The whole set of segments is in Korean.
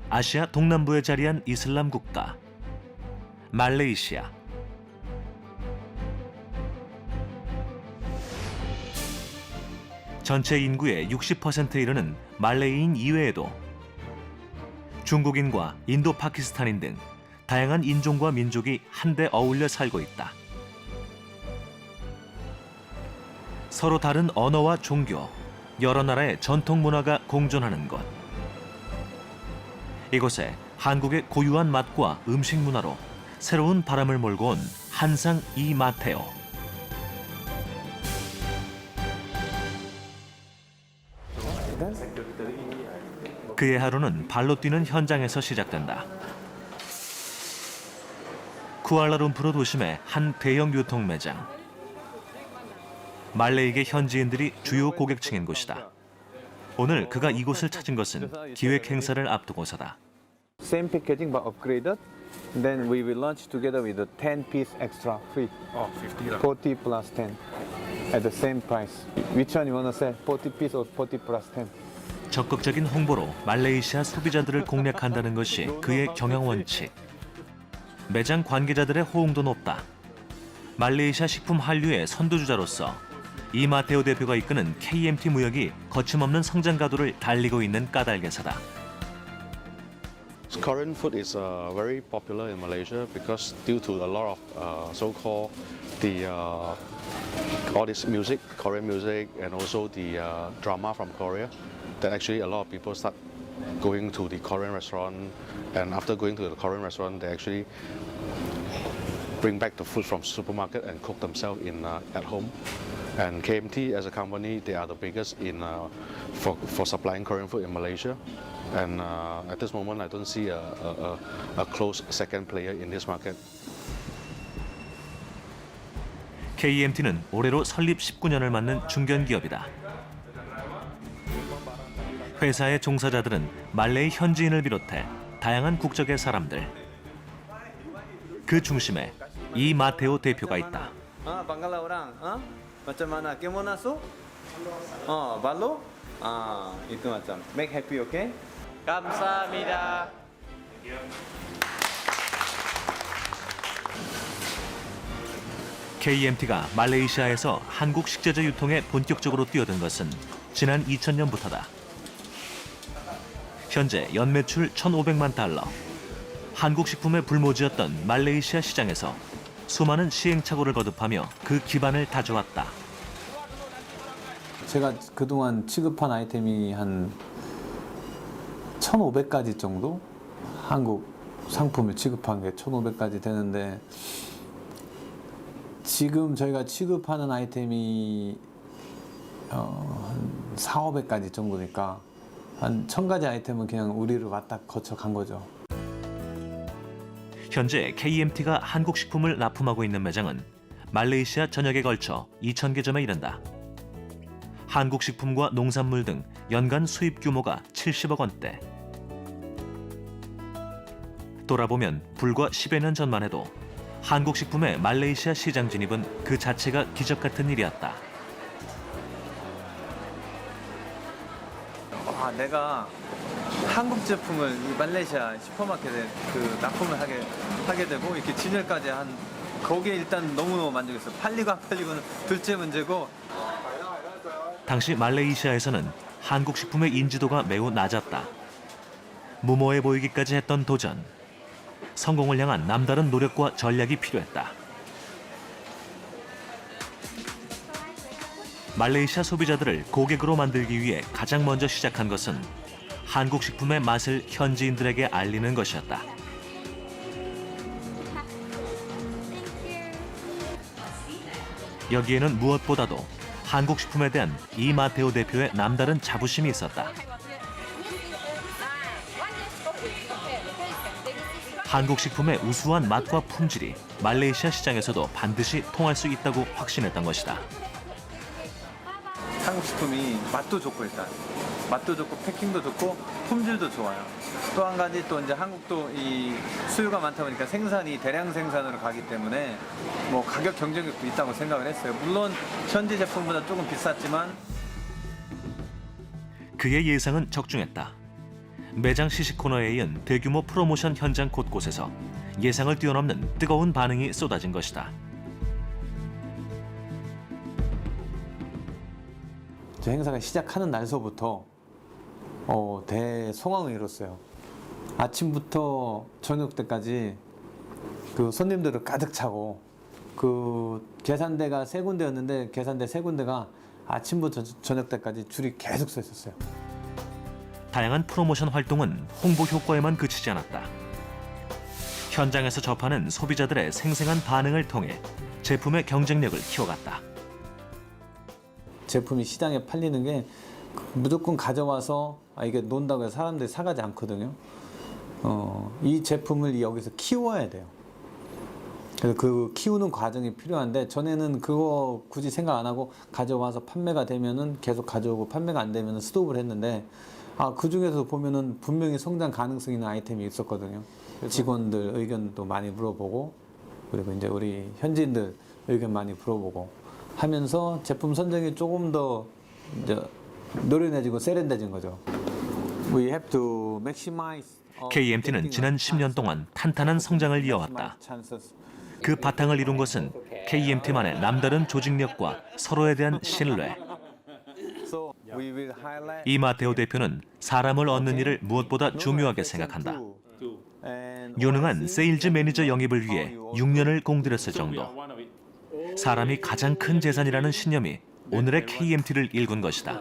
아시아 동남부에 자리한 이슬람 국가 말레이시아. 전체 인구의 60%에 이르는 말레이인 이외에도 중국인과 인도 파키스탄인 등 다양한 인종과 민족이 한데 어울려 살고 있다. 서로 다른 언어와 종교, 여러 나라의 전통 문화가 공존하는 곳. 이곳에 한국의 고유한 맛과 음식 문화로 새로운 바람을 몰고 온 한상 이마테오. 그의 하루는 발로 뛰는 현장에서 시작된다. 쿠알라룸푸르 도심의 한 대형 유통 매장. 말레이계 현지인들이 주요 고객층인 곳이다. 오늘 그가 이곳을 찾은 것은 기획 행사를 앞두고서다. Same packaging but upgraded. Then we will launch together with a 10-piece extra free. Oh, 50 40 plus 10 at the same price. Which one you want to sell? 40 piece or 40 plus 10? 적극적인 홍보로 말레이시아 소비자들을 공략한다는 것이 그의 경영 원칙. 매장 관계자들의 호응도 높다. 말레이시아 식품 한류의 선두주자로서 이마테오 대표가 이끄는 KMT 무역이 거침없는 성장 가도를 달리고 있는 까닭에서다. Korean food is very popular in Malaysia because due to a lot of so-called all this music, Korean music, and also the drama from Korea, that actually a lot of people start going to the Korean restaurant, and after going to the Korean restaurant, they actually bring back the food from supermarket and cook themselves at home. And KMT as a company, they are the biggest in for supplying Korean food in Malaysia. And at this moment, I don't see a close second player in this market. KMT는 올해로 설립 19년을 맞는 중견기업이다. 회사의 종사자들은 말레이 현지인을 비롯해 다양한 국적의 사람들. 그 중심에 이마테오 대표가 있다. Bangala orang, macam mana? Kemana so? Balo? Itu macam. Make happy, okay? 감사합니다. KMT가 말레이시아에서 한국 식재재 유통에 본격적으로 뛰어든 것은 지난 2000년부터다. 현재 연매출 1,500만 달러. 한국 식품에 불모지였던 말레이시아 시장에서 수많은 시행착오를 거듭하며 그 기반을 다져왔다. 제가 그동안 취급한 아이템이 한 1,500가지 정도? 한국 상품을 취급한 게 1,500가지 되는데 지금 저희가 취급하는 아이템이 한 4,500가지 정도니까 한 1,000가지 아이템은 그냥 우리를 왔다 거쳐 간 거죠. 현재 KMT가 한국 식품을 납품하고 있는 매장은 말레이시아 전역에 걸쳐 2,000개점에 이른다. 한국 식품과 농산물 등 연간 수입 규모가 70억 원대. 돌아보면 불과 10여 년 전만 해도 한국 식품의 말레이시아 시장 진입은 그 자체가 기적 같은 일이었다. 내가 한국 제품을 이 말레이시아 슈퍼마켓에 납품을 하게 되고 이렇게 진열까지 한 거기에 일단 너무너무 만족했어요. 팔리고 안 팔리고는 둘째 문제고. 당시 말레이시아에서는 한국 식품의 인지도가 매우 낮았다. 무모해 보이기까지 했던 도전. 성공을 향한 남다른 노력과 전략이 필요했다. 말레이시아 소비자들을 고객으로 만들기 위해 가장 먼저 시작한 것은 한국 식품의 맛을 현지인들에게 알리는 것이었다. 여기에는 무엇보다도 한국 식품에 대한 이마테오 대표의 남다른 자부심이 있었다. 한국 식품의 우수한 맛과 품질이 말레이시아 시장에서도 반드시 통할 수 있다고 확신했던 것이다. 한국 식품이 맛도 좋고 일단 맛도 좋고 패킹도 좋고 품질도 좋아요. 또 한 가지 또 이제 한국도 이 수요가 많다 보니까 생산이 대량 생산으로 가기 때문에 뭐 가격 경쟁력도 있다고 생각을 했어요. 물론 현지 제품보다 조금 비쌌지만 그의 예상은 적중했다. 매장 시식 코너에 이은 대규모 프로모션 현장 곳곳에서 예상을 뛰어넘는 뜨거운 반응이 쏟아진 것이다. 저 행사가 시작하는 날서부터 대성황을 이뤘어요. 아침부터 저녁 때까지 그 손님들을 가득 차고 그 계산대가 3군데였는데 계산대 3군데가 아침부터 저녁 때까지 줄이 계속 서 있었어요. 다양한 프로모션 활동은 홍보 효과에만 그치지 않았다. 현장에서 접하는 소비자들의 생생한 반응을 통해 제품의 경쟁력을 키워갔다. 제품이 시장에 팔리는 게 무조건 가져와서 이게 논다고 해서 사람들이 사가지 않거든요. 이 제품을 여기서 키워야 돼요. 그래서 그 키우는 과정이 필요한데 전에는 그거 굳이 생각 안 하고 가져와서 판매가 되면은 계속 가져오고 판매가 안 되면은 스톱을 했는데 그 중에서 보면은 분명히 성장 가능성 있는 아이템이 있었거든요. 직원들 의견도 많이 물어보고 그리고 이제 우리 현지인들 의견 많이 물어보고 하면서 제품 선정이 조금 더 이제 노련해지고 세련돼진 거죠. We have to maximize. KMT는 지난 10년 동안 탄탄한 성장을 이어왔다. 그 바탕을 이룬 것은 KMT만의 남다른 조직력과 서로에 대한 신뢰. 이마테오 대표는 사람을 얻는 일을 무엇보다 중요하게 생각한다. 유능한 세일즈 매니저 영입을 위해 6년을 공들였을 정도. 사람이 가장 큰 재산이라는 신념이 오늘의 KMT를 일군 것이다.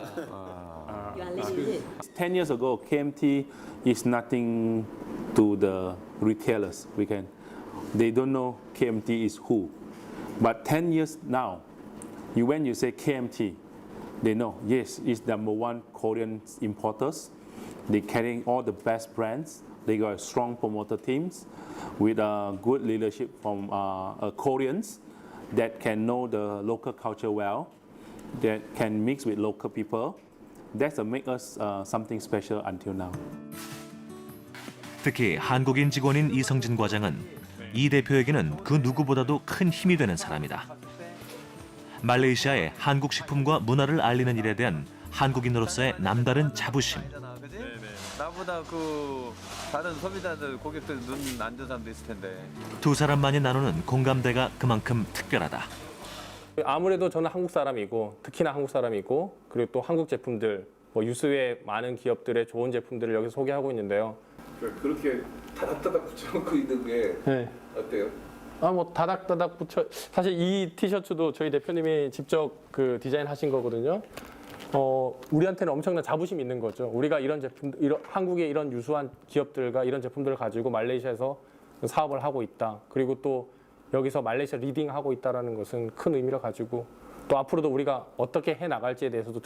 10 years ago, KMT is nothing to the retailers. They don't know KMT is who. But 10 years now, when you say KMT, they know, yes, it's number one Korean importers. They're carrying all the best brands. They got strong promoter teams with good leadership from Koreans that can know the local culture well, that can mix with local people. That's make us something special until now. 특히 한국인 직원인 이성진 과장은 이 대표에게는 그 누구보다도 큰 힘이 되는 사람이다. 말레이시아의 한국 식품과 문화를 알리는 일에 대한 한국인으로서의 남다른 자부심. 나보다 그 다른 소비자들 고객들 눈 안 좋은 사람도 있을 텐데. 두 사람만이 나누는 공감대가 그만큼 특별하다. 아무래도 저는 한국 사람이고 특히나 한국 사람이고 그리고 또 한국 제품들 유수의 많은 기업들의 좋은 제품들을 여기서 소개하고 있는데요. 그렇게 다닥다닥 붙여놓고 있는 게 네. 어때요? 다닥다닥 붙여 사실 이 티셔츠도 저희 대표님이 직접 그 디자인하신 거거든요. 우리한테는 엄청난 자부심이 있는 거죠. 우리가 이런 제품, 한국의 이런 유수한 기업들과 이런 제품들을 가지고 말레이시아에서 사업을 하고 있다. 그리고 또 여기서 말레이시아 리딩하고 있다는 것은 큰 의미를 가지고 또 앞으로도 우리가 어떻게 해 나갈지에 대해서도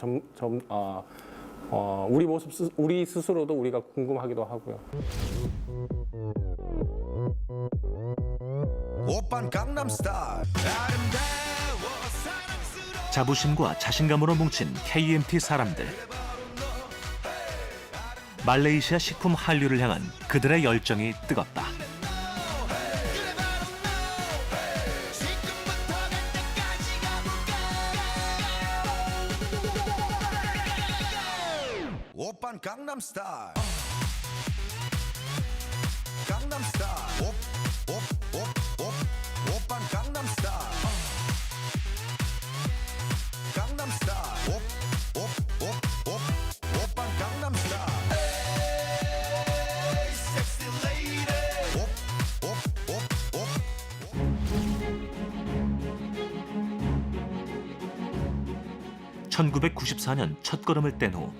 우리 스스로도 우리가 궁금하기도 하고요. 자부심과 자신감으로 뭉친 KMT 사람들. 말레이시아 식품 한류를 향한 그들의 열정이 뜨겁다. Gangnam Style. Gangnam Style. Op, op, op, op. Oppan Gangnam Style. Gangnam Style. Op, op, op, op. Oppan Gangnam Style. Hey, sexy lady. Op, op, op, op. 1994년 첫걸음을 뗀 후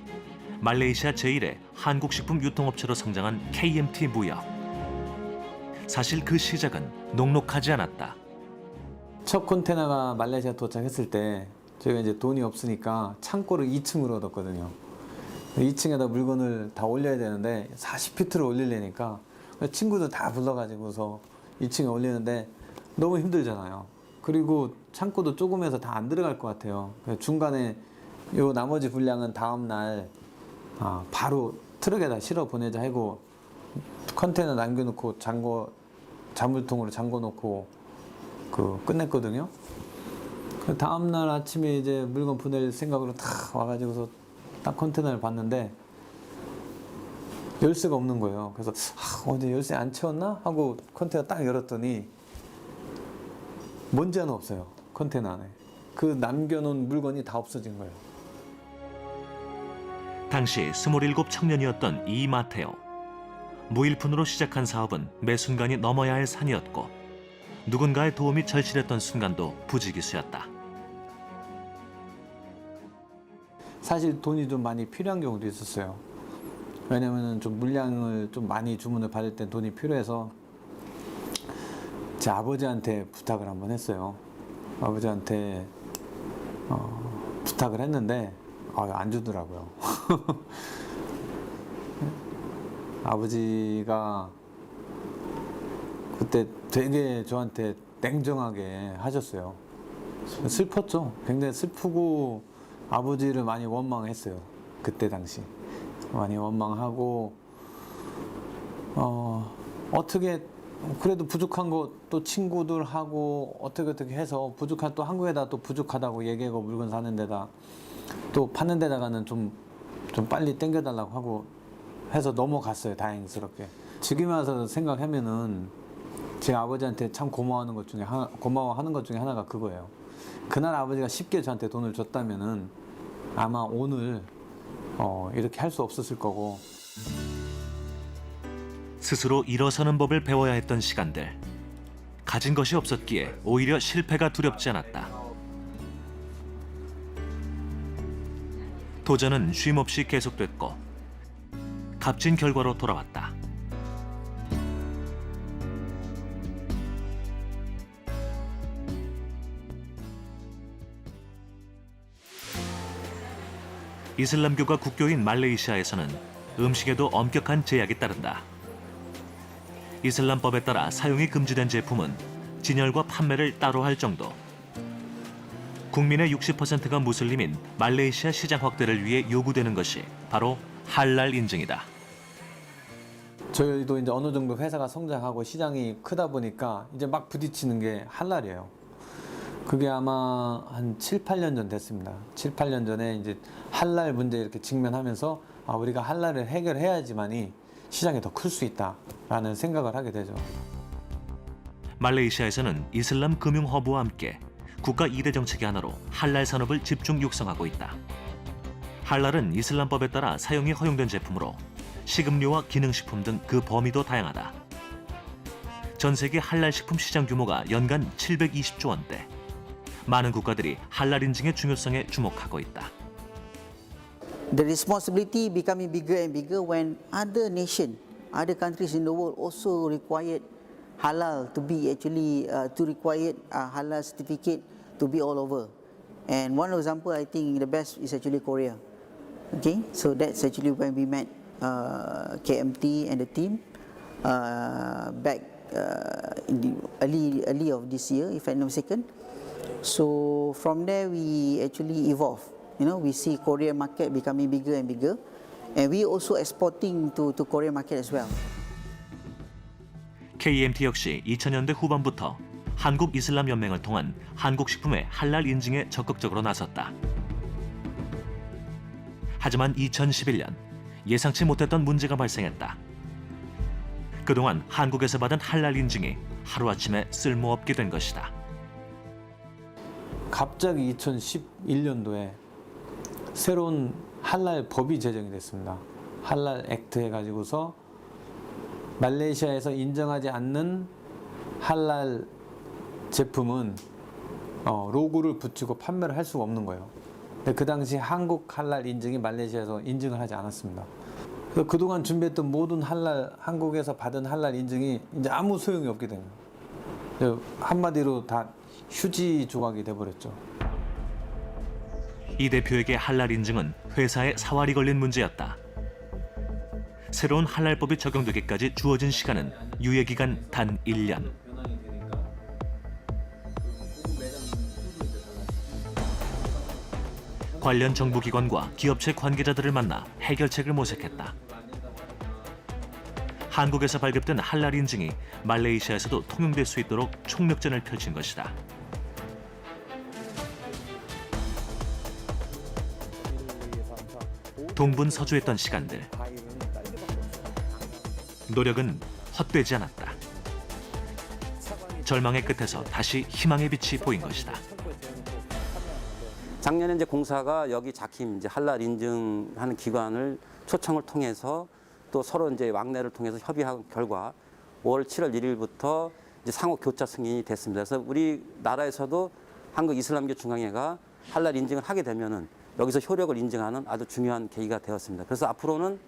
말레이시아 제1의 한국 식품 유통업체로 성장한 KMT 무역. 사실 그 시작은 녹록하지 않았다. 첫 컨테이너가 말레이시아 도착했을 때 저희가 이제 돈이 없으니까 창고를 2층으로 얻었거든요. 2층에다 물건을 다 올려야 되는데 40피트를 올리려니까 친구들 다 불러가지고서 2층에 올리는데 너무 힘들잖아요. 그리고 창고도 조금해서 다 안 들어갈 것 같아요. 중간에 요 나머지 분량은 다음 날 바로 트럭에다 실어 보내자 하고 컨테이너 남겨놓고 자물통으로 잠궈놓고 끝냈거든요. 그 다음 날 아침에 이제 물건 보낼 생각으로 다 와가지고서 딱 컨테이너를 봤는데 열쇠가 없는 거예요. 그래서 어제 열쇠 안 채웠나 하고 컨테이너 딱 열었더니 먼지 하나 없어요. 컨테이너 안에. 그 남겨놓은 물건이 다 없어진 거예요. 당시 27 청년이었던 이마테오. 무일푼으로 시작한 사업은 매 순간이 넘어야 할 산이었고 누군가의 도움이 절실했던 순간도 부지기수였다. 사실 돈이 좀 많이 필요한 경우도 있었어요. 왜냐면 좀 물량을 좀 많이 주문을 받을 때 돈이 필요해서 제 아버지한테 부탁을 한번 했어요. 아버지한테 부탁을 했는데 안 주더라고요. 아버지가 그때 되게 저한테 냉정하게 하셨어요. 슬펐죠. 굉장히 슬프고 아버지를 많이 원망했어요. 그때 당시 많이 원망하고 어떻게 그래도 부족한 거 또 친구들하고 어떻게 해서 부족한 또 한국에다 또 부족하다고 얘기하고 물건 사는 데다 또 파는 데다가는 좀 빨리 땡겨달라고 하고 해서 넘어갔어요. 다행스럽게. 지금 와서 생각하면은 제 아버지한테 참 고마워하는 것 중에 하나가 그거예요. 그날 아버지가 쉽게 저한테 돈을 줬다면은 아마 오늘 이렇게 할 수 없었을 거고. 스스로 일어서는 법을 배워야 했던 시간들. 가진 것이 없었기에 오히려 실패가 두렵지 않았다. 도전은 쉼없이 계속됐고 값진 결과로 돌아왔다. 이슬람교가 국교인 말레이시아에서는 음식에도 엄격한 제약이 따른다. 이슬람법에 따라 사용이 금지된 제품은 진열과 판매를 따로 할 정도. 국민의 60%가 무슬림인 말레이시아 시장 확대를 위해 요구되는 것이 바로 할랄 인증이다. 저희도 이제 어느 정도 회사가 성장하고 시장이 크다 보니까 이제 막 부딪히는 게 할랄이에요. 그게 아마 한 7, 8년 전 됐습니다. 7, 8년 전에 이제 할랄 문제 이렇게 직면하면서 우리가 할랄을 해결해야지만이 시장이 더 클 수 있다라는 생각을 하게 되죠. 말레이시아에서는 이슬람 금융 허브와 함께 국가 2대 정책의 하나로 할랄 산업을 집중 육성하고 있다. 할랄은 이슬람법에 따라 사용이 허용된 제품으로 식음료와 기능식품 등 그 범위도 다양하다. 전 세계 할랄 식품 시장 규모가 연간 720조 원대. 많은 국가들이 할랄 인증의 중요성에 주목하고 있다. The responsibility becoming bigger and bigger when other nations, other countries in the world also required halal to be actually to require halal certificate to be all over. And one example, I think the best is actually Korea. Okay, so that's actually when we met KMT and the team back in the early of this year, if I'm not mistaken. So from there we actually evolve. You know, we see Korean market becoming bigger and bigger, and we also exporting to Korean market as well. KMT 역시 2000년대 후반부터 한국 이슬람 연맹을 통한 한국 식품의 할랄 인증에 적극적으로 나섰다. 하지만 2011년 예상치 못했던 문제가 발생했다. 그동안 한국에서 받은 할랄 인증이 하루아침에 쓸모없게 된 것이다. 갑자기 2011년도에 새로운 할랄 법이 제정이 됐습니다. 할랄 액트 해가지고서 말레이시아에서 인정하지 않는 할랄 제품은 로고를 붙이고 판매를 할 수가 없는 거예요. 근데 그 당시 한국 할랄 인증이 말레이시아에서 인증을 하지 않았습니다. 그래서 그동안 준비했던 모든 한국에서 받은 할랄 인증이 이제 아무 소용이 없게 된 거예요. 한마디로 다 휴지 조각이 돼버렸죠. 이 대표에게 할랄 인증은 회사에 사활이 걸린 문제였다. 새로운 할랄법이 적용되기까지 주어진 시간은 유예기간 단 1년. 관련 정부기관과 기업체 관계자들을 만나 해결책을 모색했다. 한국에서 발급된 할랄 인증이 말레이시아에서도 통용될 수 있도록 총력전을 펼친 것이다. 동분서주했던 시간들. 노력은 헛되지 않았다. 절망의 끝에서 다시 희망의 빛이 보인 것이다. 작년에 이제 공사가 여기 자킴 이제 할랄 인증하는 기관을 초청을 통해서 또 서로 이제 왕래를 통해서 협의한 결과 5월 7월 1일부터 이제 상호 교차 승인이 됐습니다. 그래서 우리나라에서도 한국 이슬람교 중앙회가 할랄 인증을 하게 되면은 여기서 효력을 인증하는 아주 중요한 계기가 되었습니다. 그래서 앞으로는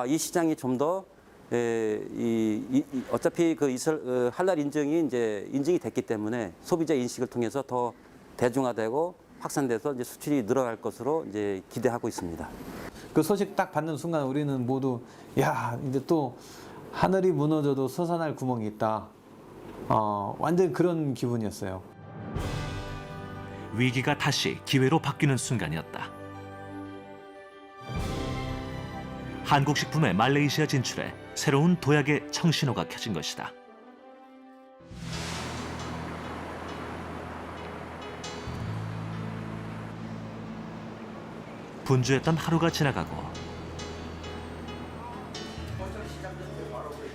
이 시장이 좀 더 어차피 할랄 인증이 이제 인증이 됐기 때문에 소비자 인식을 통해서 더 대중화되고 확산돼서 이제 수출이 늘어갈 것으로 이제 기대하고 있습니다. 그 소식 딱 받는 순간 우리는 모두 야 이제 또 하늘이 무너져도 솟아날 구멍이 있다. 완전 그런 기분이었어요. 위기가 다시 기회로 바뀌는 순간이었다. 한국 식품의 말레이시아 진출에 새로운 도약의 청신호가 켜진 것이다. 분주했던 하루가 지나가고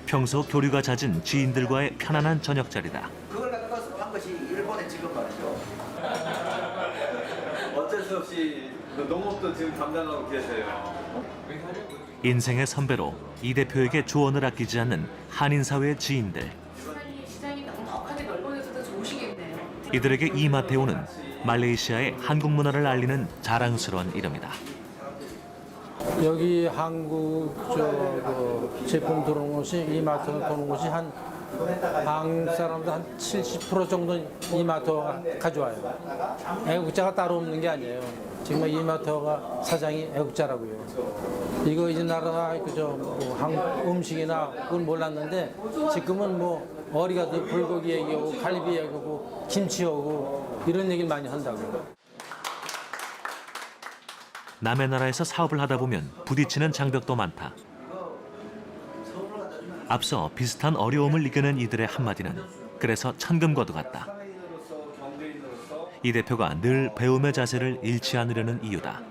평소 교류가 잦은 지인들과의 편안한 저녁 자리다. 그걸 갖고 한 것이 일본에 지금 말이죠. 어쩔 수 없이 농업도 지금 담당하고 계세요. 인생의 선배로 이 대표에게 조언을 아끼지 않는 한인사회의 지인들. 시장이 넉넉하게 넓어져서 좋으시겠네요. 이들에게 이마테오는 말레이시아의 한국 문화를 알리는 자랑스러운 이름이다. 여기 한국 제품 들어오는 곳이 이마트가 도는 곳이 한국 사람들 한 70% 정도 이마트가 가져와요. 애국자가 따로 없는 게 아니에요. 지금 이마트가 사장이 애국자라고요. 이거 이 나라 한국 음식이나 그건 몰랐는데 지금은 뭐 어리가 불고기 얘기하고 갈비 얘기하고 김치 하고 이런 얘기를 많이 한다고요. 남의 나라에서 사업을 하다 보면 부딪히는 장벽도 많다. 앞서 비슷한 어려움을 이겨낸 이들의 한마디는 그래서 천금과도 같다. 이 대표가 늘 배움의 자세를 잃지 않으려는 이유다.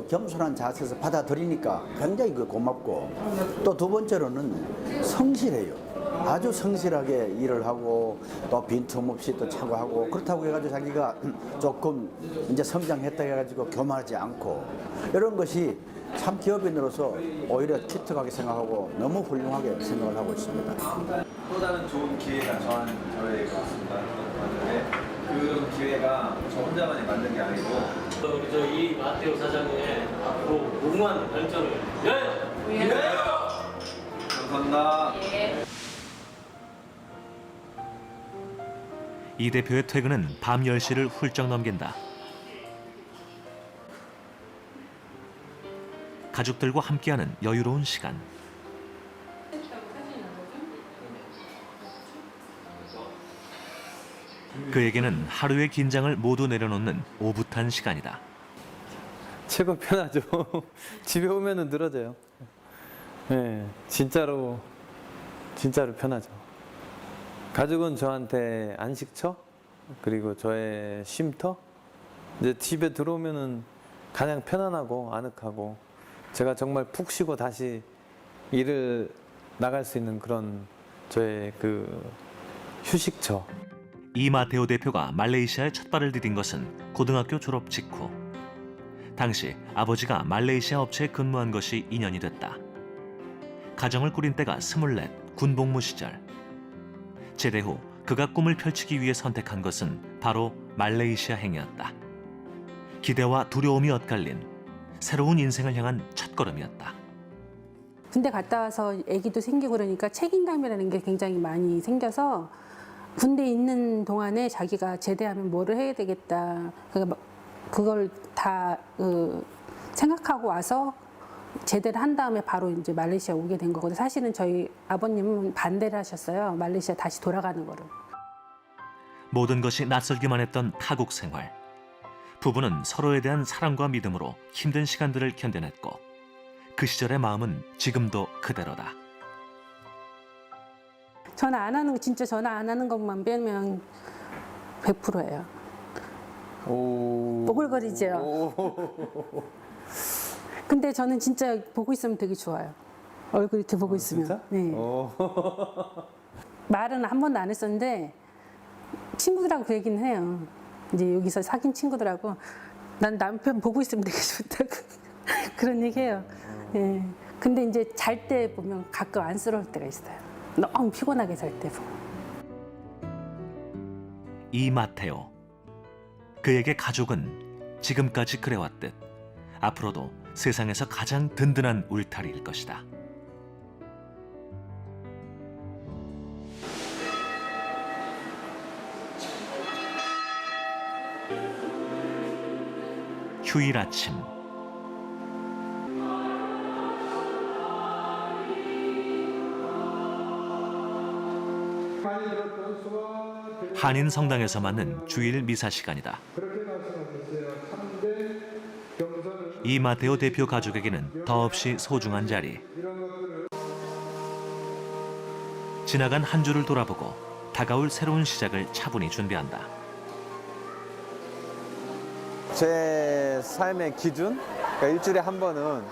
겸손한 자세에서 받아들이니까 굉장히 고맙고 또 두 번째로는 성실해요. 아주 성실하게 일을 하고 또 빈틈없이 또 차고하고 그렇다고 해가지고 자기가 조금 이제 성장했다 해가지고 교만하지 않고 이런 것이 참 기업인으로서 오히려 기특하게 생각하고 너무 훌륭하게 생각을 하고 있습니다. 또 다른 좋은 기회가 저에게 왔습니다. 그 기회가 저 혼자만이 만든 게 아니고 우리 이 마테오 사장님의 앞으로 무궁한 발전을 위하여! 감사합니다. 이 대표의 퇴근은 밤 10시를 훌쩍 넘긴다. 가족들과 함께하는 여유로운 시간. 그에게는 하루의 긴장을 모두 내려놓는 오붓한 시간이다. 최고 편하죠. 집에 오면은 늘어져요. 네, 진짜로 편하죠. 가족은 저한테 안식처 그리고 저의 쉼터. 이제 집에 들어오면은 가장 편안하고 아늑하고 제가 정말 푹 쉬고 다시 일을 나갈 수 있는 그런 저의 그 휴식처. 이마테오 대표가 말레이시아에 첫 발을 디딘 것은 고등학교 졸업 직후. 당시 아버지가 말레이시아 업체에 근무한 것이 인연이 됐다. 가정을 꾸린 때가 24, 군복무 시절. 제대 후 그가 꿈을 펼치기 위해 선택한 것은 바로 말레이시아 행이었다. 기대와 두려움이 엇갈린 새로운 인생을 향한 첫걸음이었다. 군대 갔다 와서 아기도 생기고 그러니까 책임감이라는 게 굉장히 많이 생겨서 군대에 있는 동안에 자기가 제대하면 뭐를 해야 되겠다. 그걸 다 생각하고 와서 제대를 한 다음에 바로 이제 말레이시아 오게 된 거거든요. 사실은 저희 아버님은 반대를 하셨어요. 말레이시아 다시 돌아가는 거를. 모든 것이 낯설기만 했던 타국 생활. 부부는 서로에 대한 사랑과 믿음으로 힘든 시간들을 견뎌냈고 그 시절의 마음은 지금도 그대로다. 전화 안 하는 거 진짜 전화 안 하는 것만 빼면 100%예요. 오글거리죠. 근데 저는 진짜 보고 있으면 되게 좋아요. 얼굴 이렇게 보고 있으면. 진짜? 네. 말은 한 번도 안 했었는데 친구들하고 그 얘기는 해요. 이제 여기서 사귄 친구들하고 난 남편 보고 있으면 되게 좋다고 그런 얘기해요. 예. 근데 이제 잘 때 보면 가끔 안쓰러울 때가 있어요. 너무 피곤하게 잘 때 보면. 이마테오. 그에게 가족은 지금까지 그래왔듯 앞으로도 세상에서 가장 든든한 울타리일 것이다. 휴일 아침. 한인 성당에서 맞는 주일 미사 시간이다. 이마테오 대표 가족에게는 더없이 소중한 자리. 지나간 한 주를 돌아보고 다가올 새로운 시작을 차분히 준비한다. 제 삶의 기준? 그러니까 일주일에 한 번은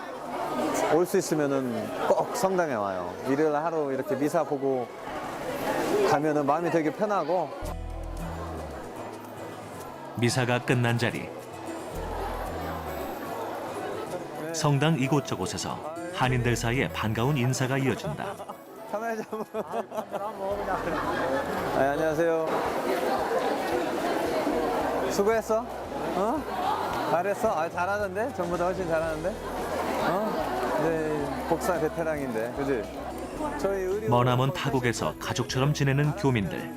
올 수 있으면은 꼭 성당에 와요. 일요일 하루 이렇게 미사 보고 가면은 마음이 되게 편하고. 미사가 끝난 자리. 성당 이곳저곳에서 한인들 사이에 반가운 인사가 이어진다. 카메라 잡으면. 안녕하세요. 수고했어? 어? 잘했어? 잘하는데? 전보다 훨씬 잘하는데? 네, 복사 베테랑인데, 그지? 저희 의료... 머나먼 타국에서 가족처럼 지내는 교민들.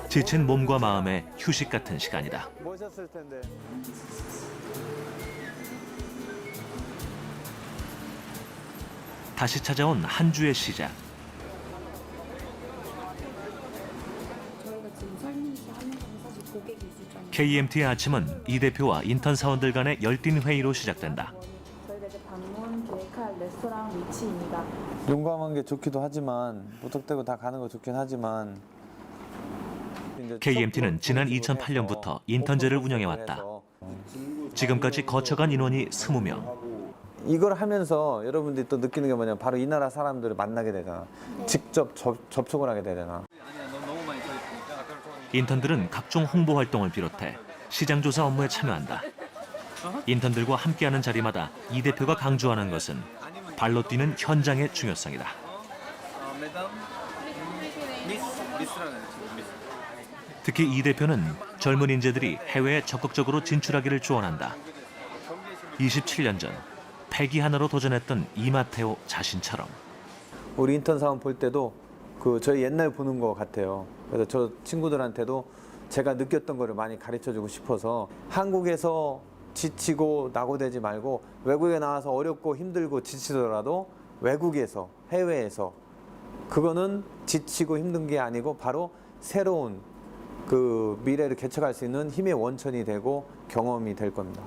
지친 몸과 마음의 휴식 같은 시간이다. 모셨을 텐데. 다시 찾아온 한 주의 시작. KMT의 아침은 이 대표와 인턴 사원들 간의 열띤 회의로 시작된다. 저희가 이제 방문 계획할 레스토랑 위치입니다. 용감한 게 좋기도 하지만 무턱대고 다 가는 거 좋긴 하지만 KMT는 지난 2008년부터 인턴제를 운영해왔다. 지금까지 거쳐간 인원이 20명. 이걸 하면서 여러분들이 또 느끼는 게 뭐냐면 바로 이 나라 사람들을 만나게 되잖아. 직접 접촉을 하게 되잖아. 인턴들은 각종 홍보 활동을 비롯해 시장 조사 업무에 참여한다. 인턴들과 함께하는 자리마다 이 대표가 강조하는 것은 발로 뛰는 현장의 중요성이다. 특히 이 대표는 젊은 인재들이 해외에 적극적으로 진출하기를 조언한다. 27년 전 패기 하나로 도전했던 이마테오 자신처럼. 우리 인턴 사원 볼 때도 그 저희 옛날 보는 것 같아요. 그래서 저 친구들한테도 제가 느꼈던 거를 많이 가르쳐주고 싶어서 한국에서 지치고 낙오되지 말고 외국에 나와서 어렵고 힘들고 지치더라도 외국에서 해외에서 그거는 지치고 힘든 게 아니고 바로 새로운 그 미래를 개척할 수 있는 힘의 원천이 되고 경험이 될 겁니다.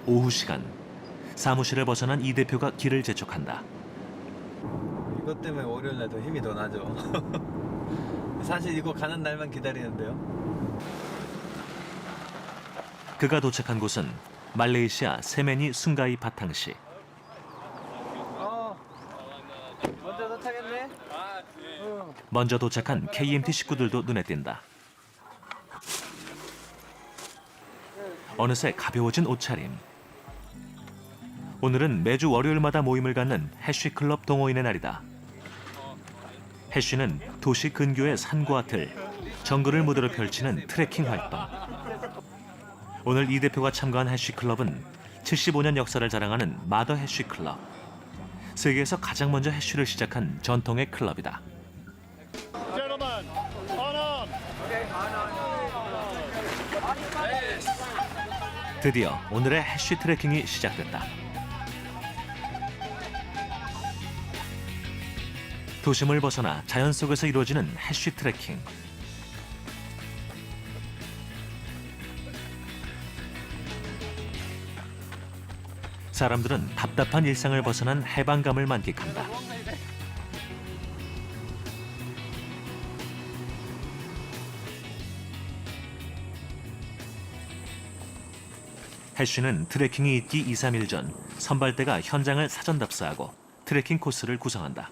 오후 시간 사무실을 벗어난 이 대표가 길을 재촉한다. 이것 때문에 월요일 날 더 힘이 더 나죠. 사실 이거 가는 날만 기다리는데요. 그가 도착한 곳은 말레이시아 세메니 숭가이 바탕시. 먼저 도착했네. 먼저 도착한 KMT 식구들도 눈에 띈다. 어느새 가벼워진 옷차림. 오늘은 매주 월요일마다 모임을 갖는 해쉬클럽 동호인의 날이다. 해쉬는 도시 근교의 산과 들, 정글을 무대로 펼치는 트레킹 활동. 오늘 이 대표가 참가한 해쉬클럽은 75년 역사를 자랑하는 마더 해쉬클럽. 세계에서 가장 먼저 해쉬를 시작한 전통의 클럽이다. 드디어 오늘의 해쉬 트레킹이 시작됐다. 도심을 벗어나 자연 속에서 이루어지는 해쉬 트레킹. 사람들은 답답한 일상을 벗어난 해방감을 만끽한다. 해쉬는 트레킹이 있기 2, 3일 전 선발대가 현장을 사전 답사하고 트레킹 코스를 구성한다.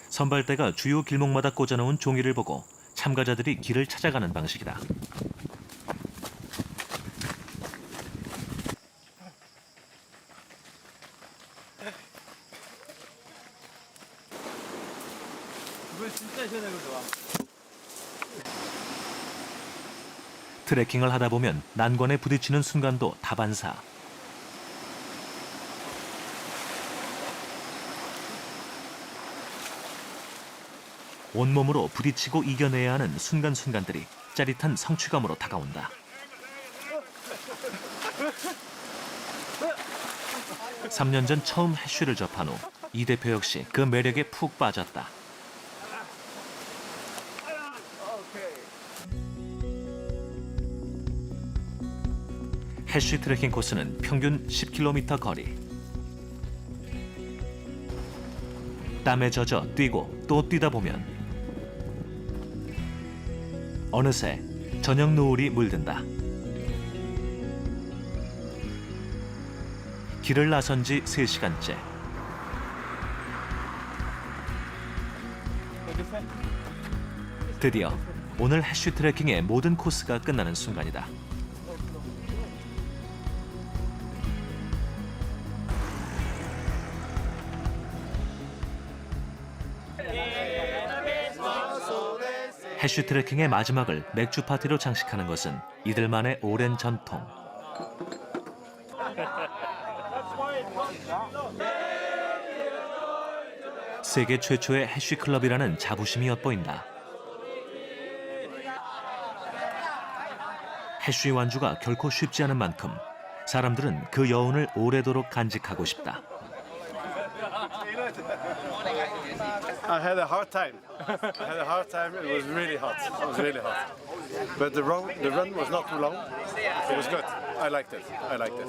선발대가 주요 길목마다 꽂아놓은 종이를 보고 참가자들이 길을 찾아가는 방식이다. 물 진짜 시원하고 좋아. 트레킹을 하다 보면 난관에 부딪히는 순간도 다반사. 온몸으로 부딪히고 이겨내야 하는 순간순간들이 짜릿한 성취감으로 다가온다. 3년 전 처음 해쉬를 접한 후 이 대표 역시 그 매력에 푹 빠졌다. 해쉬 트레킹 코스는 평균 10km 거리. 땀에 젖어 뛰고 또 뛰다 보면 어느새 저녁 노을이 물든다. 길을 나선 지 3시간째. 드디어 오늘 해쉬 트레킹의 모든 코스가 끝나는 순간이다. 해쉬 트레킹의 마지막을 맥주 파티로 장식하는 것은 이들만의 오랜 전통. 세계 최초의 해쉬 클럽이라는 자부심이 엿보인다. 해쉬 완주가 결코 쉽지 않은 만큼 사람들은 그 여운을 오래도록 간직하고 싶다. I had a hard time. I had a hard time. It was really hot. It was really hot. But the run was not too long. It was good. I liked it. I liked it.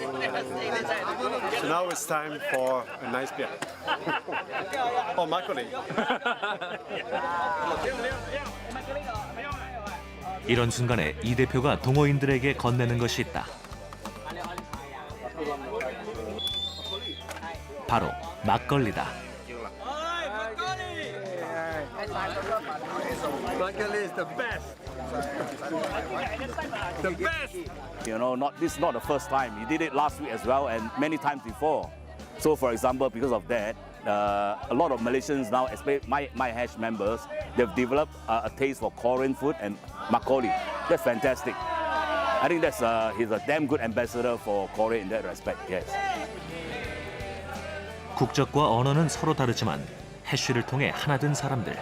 So now it's time for a nice beer. Oh, makgeolli. 이런 순간에 이 대표가 동호인들에게 건네는 것이 있다. 바로 막걸리다. Makgeolli is the best. The best. You know, this is not the first time. He did it last week as well, and many times before. So, for example, because of that, a lot of Malaysians now, especially my hash members, they've developed a taste for Korean food and makgeolli. That's fantastic. I think he's a damn good ambassador for Korea in that respect. Yes. 국적과 언어는 서로 다르지만 해쉬를 통해 하나 된 사람들.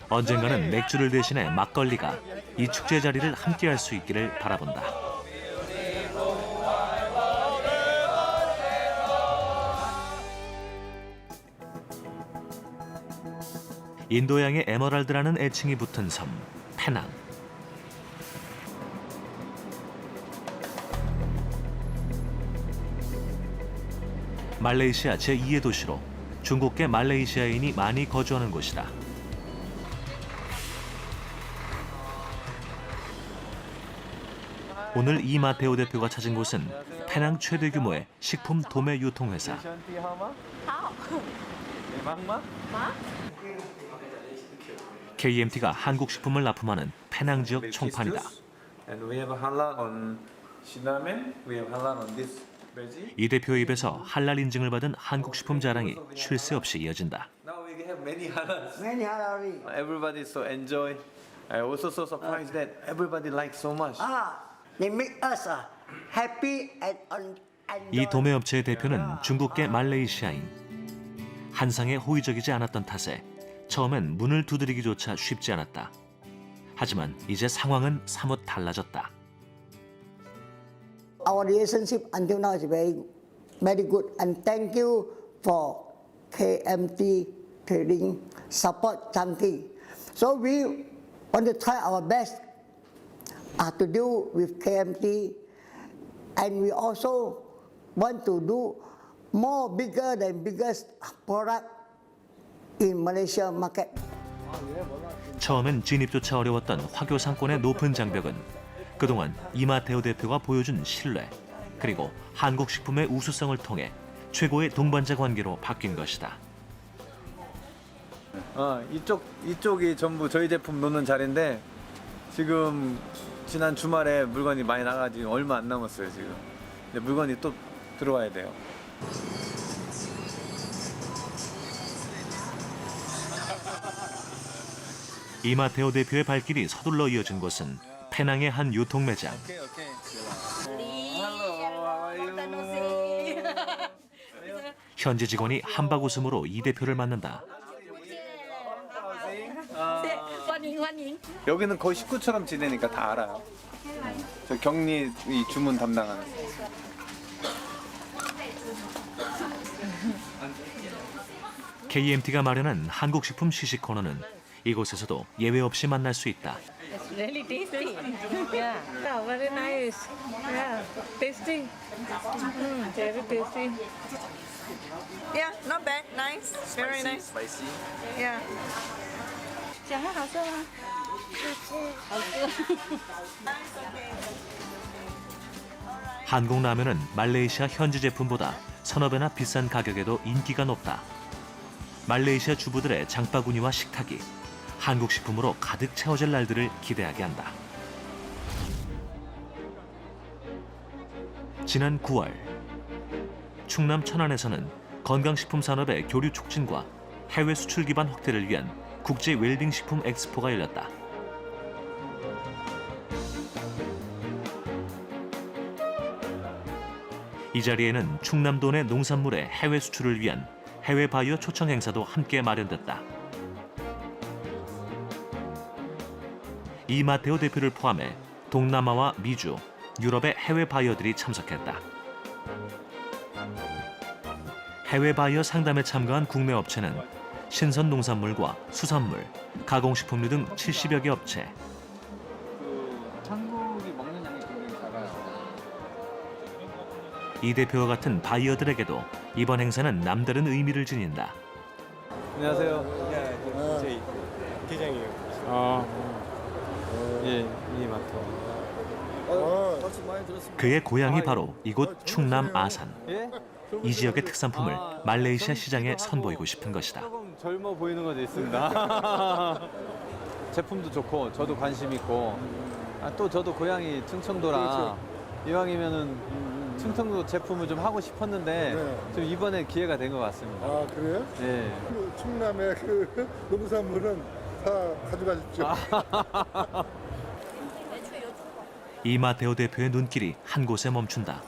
언젠가는 맥주를 대신해 막걸리가 이 축제 자리를 함께할 수 있기를 바라본다. 인도양의 에메랄드라는 애칭이 붙은 섬, 페낭. 말레이시아 제2의 도시로 중국계 말레이시아인이 많이 거주하는 곳이다. 오늘 이마테오 대표가 찾은 곳은 페낭 최대 규모의 식품 도매 유통회사. KMT가 한국 식품을 납품하는 페낭 지역 총판이다. 이 대표의 입에서 할랄 인증을 받은 한국 식품 자랑이 쉴 새 없이 이어진다. Many halal. Everybody so enjoy. I also so surprised that everybody likes so much. They make us happy and 이 도매업체의 대표는 중국계 말레이시아인. 한상에 호의적이지 않았던 탓에 처음엔 문을 두드리기조차 쉽지 않았다. 하지만 이제 상황은 사뭇 달라졌다. Our relationship until now is very good, and thank you for KMT Trading support Changki. So we want to try our best to do with KMT, and we also want to do more bigger than biggest product in Malaysia market. 처음엔 진입조차 어려웠던 화교 상권의 높은 장벽은 그동안 이마테오 대표가 보여준 신뢰 그리고 한국 식품의 우수성을 통해 최고의 동반자 관계로 바뀐 것이다. 이쪽이 전부 저희 제품 놓는 자리인데 지금 지난 주말에 물건이 많이 나가지 얼마 안 남았어요 지금. 근데 물건이 또 들어와야 돼요. 이마테오 대표의 발길이 서둘러 이어진 곳은 페낭의 한 유통 매장. 현지 직원이 한박 웃음으로 이 대표를 맞는다. 여기는 거의 식구처럼 지내니까 다 알아요. 저 격리 이 주문 담당하는. KMT가 마련한 한국식품 시식 코너는 이곳에서도 예외 없이 만날 수 있다. It's really tasty. Yeah. Yeah, very nice. Yeah, tasty. Very tasty. Yeah, not bad. Nice. Very nice. Spicy. Yeah. 小孩好吃吗？好吃。 한국 라면은 말레이시아 현지 제품보다 서너 배나 비싼 가격에도 인기가 높다. 말레이시아 주부들의 장바구니와 식탁이 한국 식품으로 가득 채워질 날들을 기대하게 한다. 지난 9월 충남 천안에서는 건강식품 산업의 교류 촉진과 해외 수출 기반 확대를 위한 국제 웰빙 식품 엑스포가 열렸다. 이 자리에는 충남도 내 농산물의 해외 수출을 위한 해외 바이어 초청 행사도 함께 마련됐다. 이마테오 대표를 포함해 동남아와 미주, 유럽의 해외 바이어들이 참석했다. 해외 바이어 상담에 참가한 국내 업체는 신선 농산물과 수산물, 가공식품류 등 70여 개 업체. 한국이 먹는 양이 굉장히 작아요. 이 대표와 같은 바이어들에게도 이번 행사는 남다른 의미를 지닌다. 안녕하세요. 저희 대장이에요. 예, 이마테오. 그의 고향이 바로 이곳 충남 아산. 이 지역의 특산품을 말레이시아 시장에 선보이고 싶은 것이다. 조금 젊어 보이는 것도 있습니다. 제품도 좋고 저도 관심 있고 또 저도 고향이 충청도라 이왕이면은 충청도 제품을 좀 하고 싶었는데 좀 이번에 기회가 된 것 같습니다. 아 그래요? 네. 그 충남의 그 농산물은 다 가져가십시오. 이마테오 대표의 눈길이 한 곳에 멈춘다.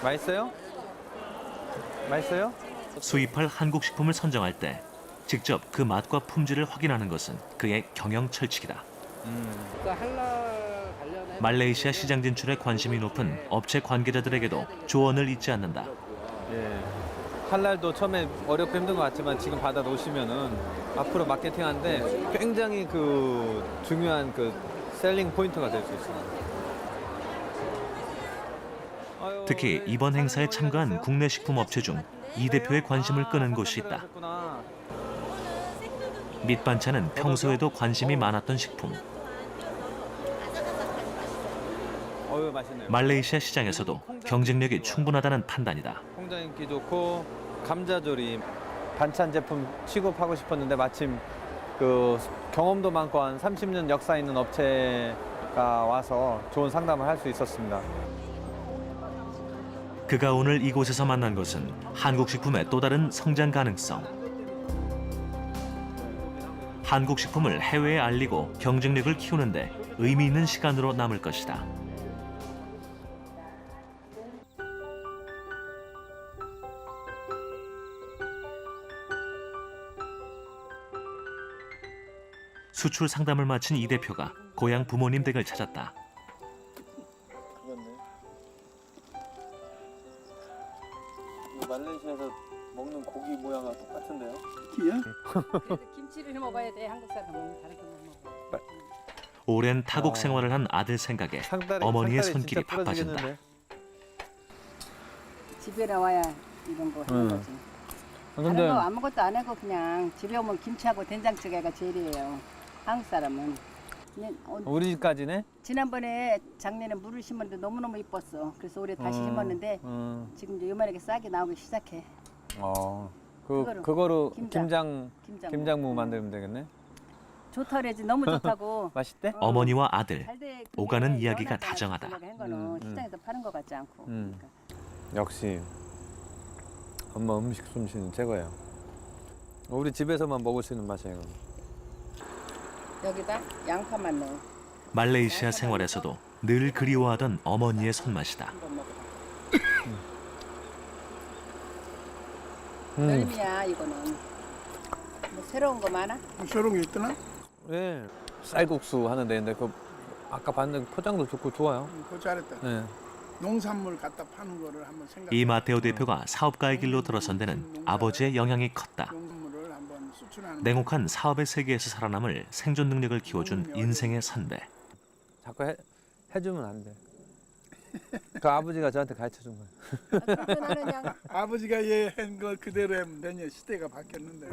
맛있어요? 맛있어요? 수입할 한국 식품을 선정할 때 직접 그 맛과 품질을 확인하는 것은 그의 경영 철칙이다. 말레이시아 시장 진출에 관심이 높은 업체 관계자들에게도 조언을 잊지 않는다. 예. 할랄도 처음에 어렵고 힘든 것 같지만 지금 받아 놓으시면은 앞으로 마케팅하는데 굉장히 그 중요한 그 셀링 포인트가 될 수 있습니다. 특히 이번 행사에 참가한 국내 식품 업체 중 이 대표의 관심을 끄는 곳이 있다. 밑반찬은 평소에도 관심이 많았던 식품. 맛있네요. 말레이시아 시장에서도 경쟁력이 충분하다는 판단이다. 홍자 인기 좋고 감자조림 반찬 제품 취급하고 싶었는데 마침 그 경험도 많고 한 30년 역사 있는 업체가 와서 좋은 상담을 할 수 있었습니다. 그가 오늘 이곳에서 만난 것은 한국 식품의 또 다른 성장 가능성. 한국 식품을 해외에 알리고 경쟁력을 키우는데 의미 있는 시간으로 남을 것이다. 수출 상담을 마친 이 대표가 고향 부모님 댁을 찾았다. 말레이시아에서 먹는 고기 모양과 똑같은데요? 김치를 먹어야 돼. 한국 사람은 다른 거못 먹어. 오랜 타국 생활을 한 아들 생각에 어머니의 손길이 바빠진다. 집에 나와야 이런 거 하는 거지. 근데 다른 거 아무것도 안 하고 그냥 집에 오면 김치하고 된장찌개가 제일이에요. 한국 사람은. 근데 우리 집까지네? 지난번에 작년에 물을 심었는데 너무너무 이뻤어. 그래서 올해 다시 심었는데 지금 이제 요만하게 싹이 나오기 시작해. 그거로 김장무 김장무 만들면 되겠네. 좋더래지 너무 좋다고. 맛있대? 어머니와 아들 잘돼. 오가는 이야기가 다정하다. 한 거는 시장에서 파는 거 같지 않고. 그러니까. 역시 엄마 음식 솜씨는 최고예요. 우리 집에서만 먹을 수 있는 맛이에요. 여기다 양파만 넣어. 말레이시아 생활에서도 늘 그리워하던 어머니의 손맛이다. 열미야 이거는. 뭐 새로운 거 많아? 새로운 게 있더나? 네. 쌀국수 하는 데인데 그 아까 봤는데 포장도 좋고 좋아요. 그거 잘했다. 네. 농산물 갖다 파는 거를 한번 생각. 이마테오 대표가 사업가의 길로 들어선 데는 아버지의 영향이 컸다. 농산물을 한번 수출하는. 냉혹한 사업의 세계에서 살아남을 생존 능력을 키워준 인생의 선배. 자꾸 해주면 안 돼. 그 아버지가 저한테 가르쳐 준 거예요. 아버지가 얘한 걸 그대로 하면 되냐. 시대가 바뀌었는데.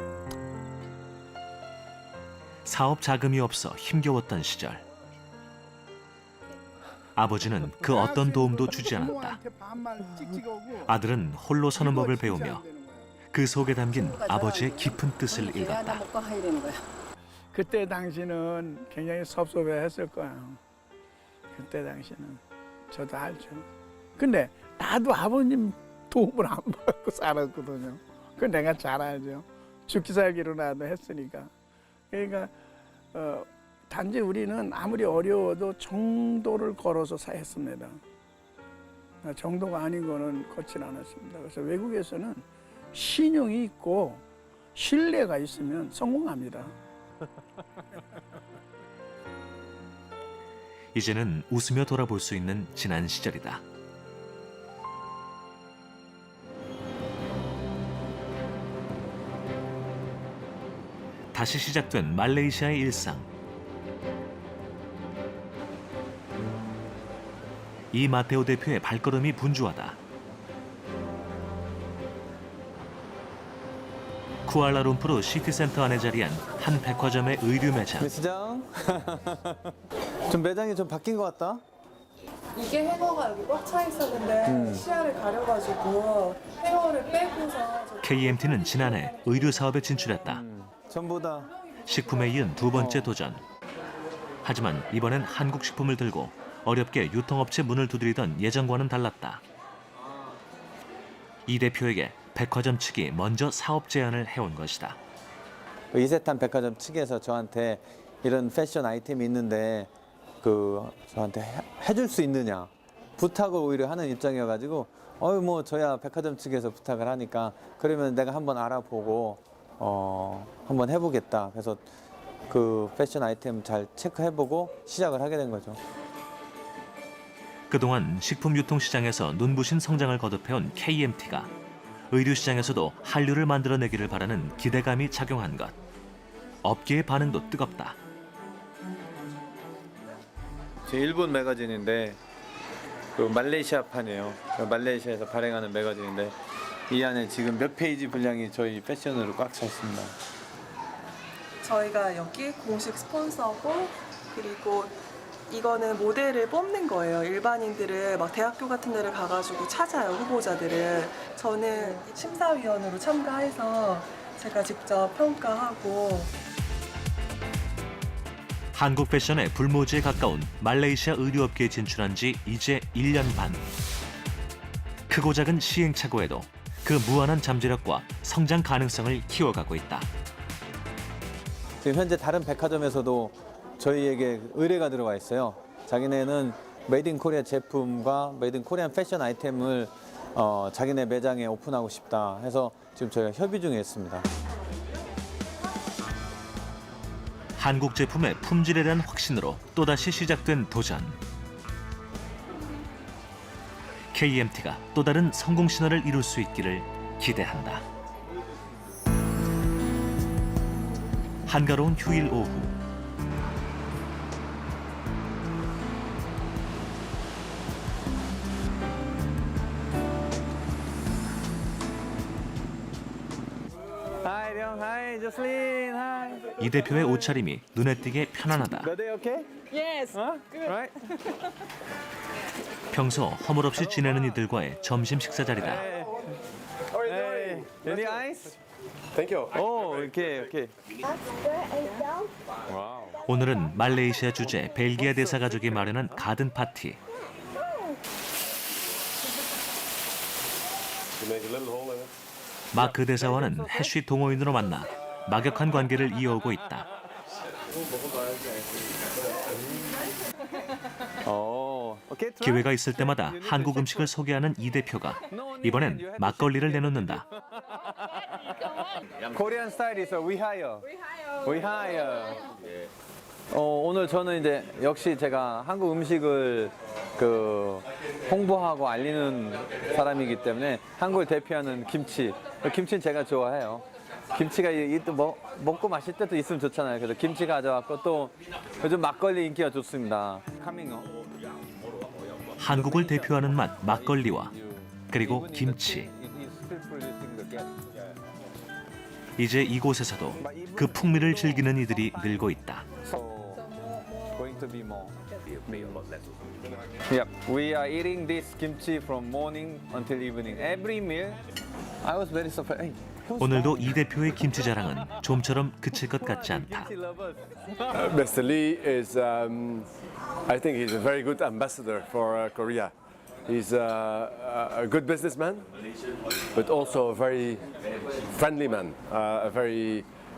사업 자금이 없어 힘겨웠던 시절. 아버지는 그 어떤 도움도 주지 않았다. 아들은 홀로 서는 법을 배우며 그 속에 담긴 아버지의 깊은 뜻을 읽었다. 그때 당시는 굉장히 섭섭해했을 거야. 그때 당시는 저도 알죠. 근데 나도 아버님 도움을 안 받고 살았거든요. 그 내가 잘 알죠. 죽기 살기로 나도 했으니까. 그러니까 단지 우리는 아무리 어려워도 정도를 걸어서 했습니다. 정도가 아닌 거는 걷진 않았습니다. 그래서 외국에서는 신용이 있고 신뢰가 있으면 성공합니다. 이제는 웃으며 돌아볼 수 있는 지난 시절이다. 다시 시작된 말레이시아의 일상. 이마테오 대표의 발걸음이 분주하다. 쿠알라룸푸르 시티센터 안에 자리한 한 백화점의 의류 매장. 시장? 좀 매장이 좀 바뀐 것 같다. 이게 행어가 여기 꽉 차 있었는데 시야를 가려가지고 행어를 빼고서 KMT는 지난해 의류 사업에 진출했다. 전부 다 식품에 이은 두 번째 도전. 하지만 이번엔 한국 식품을 들고 어렵게 유통업체 문을 두드리던 예전과는 달랐다. 이 대표에게 백화점 측이 먼저 사업 제안을 해온 것이다. 이세탄 백화점 측에서 저한테 이런 패션 아이템이 있는데 저한테 해줄 수 있느냐 부탁을 오히려 하는 입장이어가지고 뭐 저야 백화점 측에서 부탁을 하니까 그러면 내가 한번 알아보고 한번 해보겠다. 그래서 그 패션 아이템 잘 체크해보고 시작을 하게 된 거죠. 그동안 식품 유통 시장에서 눈부신 성장을 거듭해온 KMT가 의류 시장에서도 한류를 만들어내기를 바라는 기대감이 작용한 것. 업계의 반응도 뜨겁다. 제 일본 매거진인데 그 말레이시아판이에요. 말레이시아에서 발행하는 매거진인데 이 안에 지금 몇 페이지 분량이 저희 패션으로 꽉 차 있습니다. 저희가 여기 공식 스폰서고 그리고 이거는 모델을 뽑는 거예요. 일반인들을 막 대학교 같은 데를 가가지고 찾아요, 후보자들을. 저는 심사위원으로 참가해서 제가 직접 평가하고. 한국 패션의 불모지에 가까운 말레이시아 의류업계에 진출한 지 이제 1년 반. 크고 작은 시행착오에도 그 무한한 잠재력과 성장 가능성을 키워가고 있다. 지금 현재 다른 백화점에서도 저희에게 의뢰가 들어와 있어요. 자기네는 메이드 인 코리아 제품과 메이드 인 코리안 패션 아이템을 자기네 매장에 오픈하고 싶다 해서 지금 저희가 협의 중에 있습니다. 한국 제품의 품질에 대한 확신으로 또다시 시작된 도전. KMT가 또 다른 성공 신화를 이룰 수 있기를 기대한다. 한가로운 휴일 오후. 안녕. Hi, Jocelyn. Hi. 이 대표의 옷차림이 눈에 띄게 편안하다. The day okay? Yes. Good. Right? 평소 허물없이 지내는 이들과의 점심 식사 자리다. Hey. Any ice? Thank you. Oh, okay, okay. Wow. 오늘은 말레이시아 주재 벨기에 대사 가족이 마련한 가든 파티. You make a little hole in it. 마크 대사와는 해쉬 동호인으로 만나 막역한 관계를 이어오고 있다. Okay, try. 기회가 있을 때마다 한국 음식을 소개하는 이 대표가 이번엔 막걸리를 내놓는다. Korean style is 위하여. 위하여. 오늘 저는 이제 역시 제가 한국 음식을 홍보하고 알리는 사람이기 때문에 한국을 대표하는 김치. 김치는 제가 좋아해요. 김치가 또 먹고 마실 때도 있으면 좋잖아요. 그래서 김치 가져왔고 또 요즘 막걸리 인기가 좋습니다. 카밍어. 한국을 대표하는 맛 막걸리와 그리고 김치. 이제 이곳에서도 그 풍미를 즐기는 이들이 늘고 있다. Going to be more. Yep, we are eating this kimchi from morning until evening. Every meal. I was very surprised. Hey, 오늘도 이 대표의 김치 자랑은 좀처럼 그칠 것 같지 않다. Mr. Lee is, I think he's a very good ambassador for Korea. He's a good businessman, but also a very friendly man.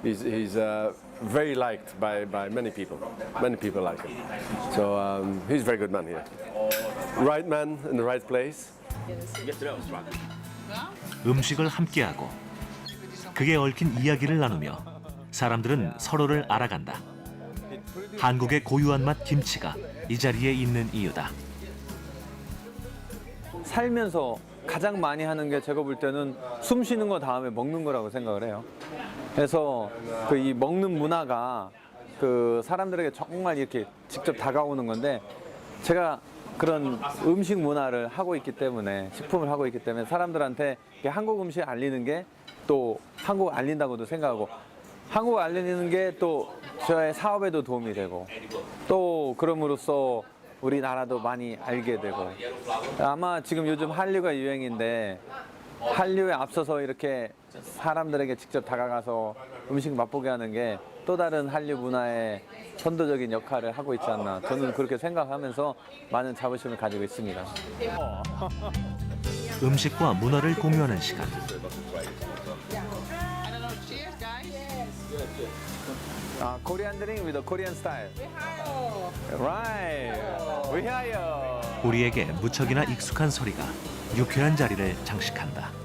He's very liked by many people. Many people like him. So he's a very good man here. Right man in the right place. 음식을 함께하고 그게 얽힌 이야기를 나누며 사람들은 서로를 알아간다. 한국의 고유한 맛 김치가 이 자리에 있는 이유다. 살면서 가장 많이 하는 게 제가 볼 때는 숨 쉬는 거 다음에 먹는 거라고 생각을 해요. 그래서 이 먹는 문화가 사람들에게 정말 이렇게 직접 다가오는 건데 제가 그런 음식 문화를 하고 있기 때문에 식품을 하고 있기 때문에 사람들한테 한국 음식 알리는 게 또 한국 알린다고도 생각하고 한국 알리는 게 또 저의 사업에도 도움이 되고 또 그럼으로써 우리나라도 많이 알게 되고 아마 지금 요즘 한류가 유행인데 한류에 앞서서 이렇게 사람들에게 직접 다가가서 음식 맛보게 하는 게 또 다른 한류 문화의 선도적인 역할을 하고 있지 않나 저는 그렇게 생각하면서 많은 자부심을 가지고 있습니다. 음식과 문화를 공유하는 시간. Korean drink with a Korean style. Right. 위하여. 우리에게 무척이나 익숙한 소리가 유쾌한 자리를 장식한다.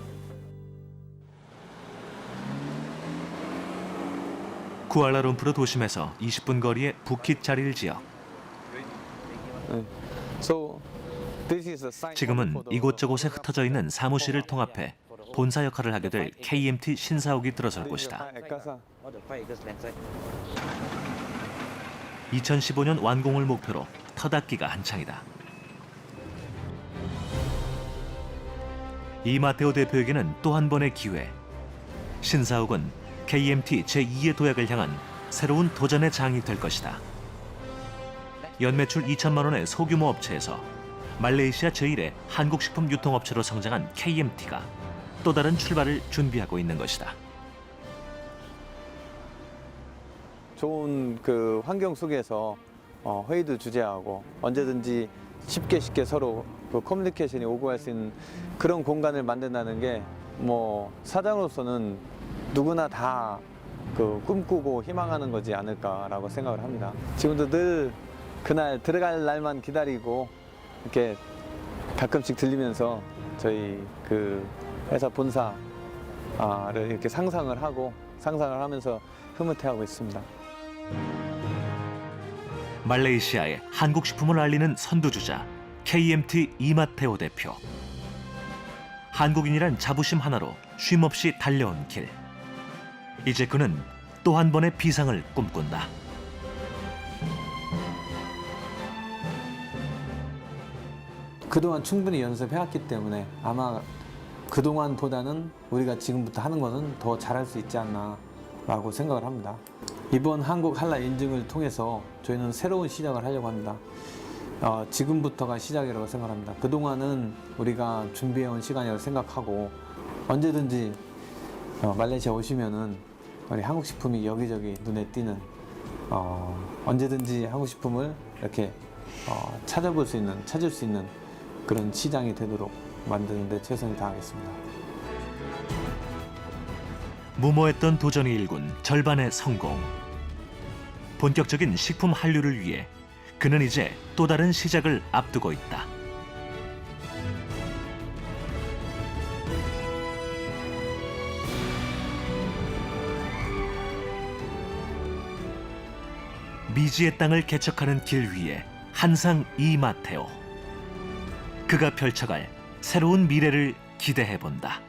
쿠알라룸푸르 도심에서 20분 거리의 부킷 자릴 지역. 지금은 이곳저곳에 흩어져 있는 사무실을 통합해 본사 역할을 하게 될 KMT 신사옥이 들어설 곳이다. 2015년 완공을 목표로 터닫기가 한창이다. 이마테오 대표에게는 또 한 번의 기회. 신사옥은 KMT 제2의 도약을 향한 새로운 도전의 장이 될 것이다. 연매출 2천만 원의 소규모 업체에서 말레이시아 제1의 한국식품 유통업체로 성장한 KMT가 또 다른 출발을 준비하고 있는 것이다. 좋은 환경 속에서 회의도 주재하고 언제든지 쉽게 서로 커뮤니케이션이 오고 갈 수 있는 그런 공간을 만든다는 게 사장으로서는 누구나 다 꿈꾸고 희망하는 거지 않을까라고 생각을 합니다. 지금도 늘 그날 들어갈 날만 기다리고 이렇게 가끔씩 들리면서 저희 회사 본사를 이렇게 상상을 하면서 흐뭇해하고 있습니다. 말레이시아의 한국 식품을 알리는 선두주자 KMT 이마테오 대표. 한국인이란 자부심 하나로 쉼없이 달려온 길. 이제 그는 또 한 번의 비상을 꿈꾼다. 그동안 충분히 연습해왔기 때문에 아마 그동안보다는 우리가 지금부터 하는 거는 더 잘할 수 있지 않나 라고 생각을 합니다. 이번 한국 한라 인증을 통해서 저희는 새로운 시작을 하려고 합니다. 지금부터가 시작이라고 생각합니다. 그동안은 우리가 준비해온 시간이라고 생각하고 언제든지 말레이시아 오시면은 우리 한국 식품이 여기저기 눈에 띄는 언제든지 한국 식품을 이렇게 찾을 수 있는 그런 시장이 되도록 만드는 데 최선을 다하겠습니다. 무모했던 도전이 일군 절반의 성공. 본격적인 식품 한류를 위해 그는 이제 또 다른 시작을 앞두고 있다. 미지의 땅을 개척하는 길 위에 한상 이마테오. 그가 펼쳐갈 새로운 미래를 기대해 본다.